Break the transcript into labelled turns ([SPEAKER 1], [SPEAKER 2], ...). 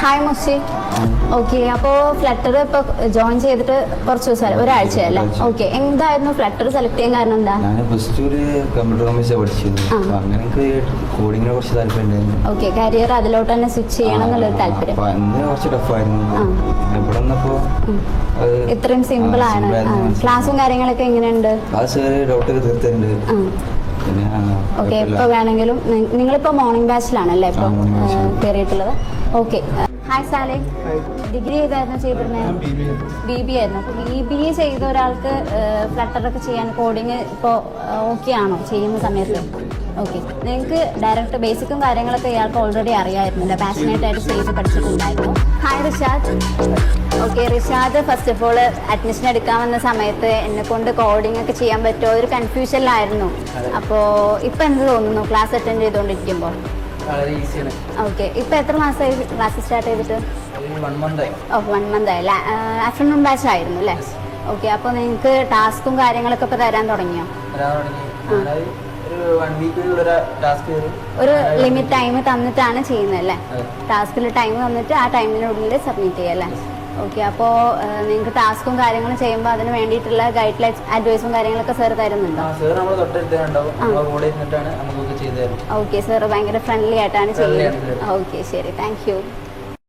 [SPEAKER 1] Hi മുഷി. Okay, അപ്പോൾ flutter ഇപ്പോൾ join ചെയ്തിട്ട് കുറച്ച് ദിവസമായി, ഒരാഴ്ചയല്ലേ? ഓക്കെ, എന്തായിരുന്നു ഫ്ലട്ടർ സെലക്ട് ചെയ്യാൻ കാരണം? എന്താ?
[SPEAKER 2] ഞാൻ പ്ലസ് ടൂല് കമ്പ്യൂട്ടർ സയൻസ് പഠിച്ചിരുന്നു. അങ്ങനെ എനിക്ക് കോഡിങ്ങിനെ കുറിച്ച് താല്പര്യം.
[SPEAKER 1] ഓക്കെ, കരിയർ അതിലോട്ട് തന്നെ സ്വിച്ച് ചെയ്യണം എന്നുള്ളൊരു താല്പര്യം.
[SPEAKER 2] കുറച്ച് ടഫായിരുന്നു. ഇവിടെ വന്നപ്പോൾ
[SPEAKER 1] ഇത്രയും സിമ്പിൾ ആണ്. ക്ലാസ്സും കാര്യങ്ങളൊക്കെ എങ്ങനെയുണ്ട്?
[SPEAKER 2] ക്ലാസ് ഡൗട്ടൊക്കെ തീർത്തിട്ടുണ്ട്.
[SPEAKER 1] ഓക്കെ, ഇപ്പോൾ വേണമെങ്കിലും നിങ്ങളിപ്പോൾ മോർണിംഗ് ബാച്ചിലാണല്ലേ ഇപ്പോൾ കയറിയിട്ടുള്ളത്? ഓക്കെ. ഹായ് സാലേ, ഡിഗ്രി ഏതായിരുന്നു ചെയ്തിരുന്നത്? BBA ആയിരുന്നു. അപ്പോൾ BBA ചെയ്ത ഒരാൾക്ക് ഫ്ലട്ടറൊക്കെ ചെയ്യാൻ കോഡിങ് ഇപ്പോൾ ഓക്കെ ആണോ ചെയ്യുന്ന സമയത്ത്? ഓക്കെ, നിങ്ങൾക്ക് ഡയറക്റ്റ് ബേസിക്കും കാര്യങ്ങളൊക്കെ ഇയാൾക്ക് ഓൾറെഡി അറിയാമായിരുന്നില്ല, പാഷനേറ്റ് ആയിട്ട് ചെയ്ത് പഠിച്ചിട്ടുണ്ടായിരുന്നു. Hi Rishad. Okay, Rishad first of all admission എടുക്കാൻ വന്ന സമയത്ത് എന്നെ കൊണ്ട് കോഡിംഗ് ഒക്കെ ചെയ്യാൻ പറ്റുമോ ഒരു കൺഫ്യൂഷനിലായിരുന്നു. അപ്പോൾ ഇപ്പം എന്ത് തോന്നുന്നു ക്ലാസ് അറ്റൻഡ് ചെയ്തുകൊണ്ടിരിക്കുമ്പോൾ? ഓക്കെ, ഇപ്പം എത്ര മാസമായി ക്ലാസ് സ്റ്റാർട്ട് ചെയ്തിട്ട്?
[SPEAKER 3] 1 month ആയി.
[SPEAKER 1] 1 month ആയി. ആഫ്റ്റർനൂൺ ബാച്ച് ആയിരുന്നു അല്ലേ? ഓക്കെ, അപ്പോൾ നിങ്ങൾക്ക് ടാസ്കും കാര്യങ്ങളൊക്കെ ഇപ്പോൾ തരാൻ തുടങ്ങിയോ? ഒരു ലിമിറ്റ് ടൈം തന്നിട്ടാണ് ചെയ്യുന്നത് അല്ലേ? ടാസ്കിൽ ടൈം തന്നിട്ട് ആ ടൈമിനുള്ളിൽ സബ്മിറ്റ് ചെയ്യുക അല്ലേ? ഓക്കെ, അപ്പോൾ നിങ്ങൾക്ക് ടാസ്കും കാര്യങ്ങളും ചെയ്യുമ്പോൾ അതിന് വേണ്ടിയിട്ടുള്ള ഗൈഡ് ലൈൻസ് അഡ്വൈസും കാര്യങ്ങളൊക്കെ സാർ തരുന്നുണ്ടോ? ഓക്കെ, സാർ ഭയങ്കര ഫ്രണ്ട്ലി ആയിട്ടാണ് ചെയ്യുന്നത്. ഓക്കെ, ശരി, താങ്ക് യു.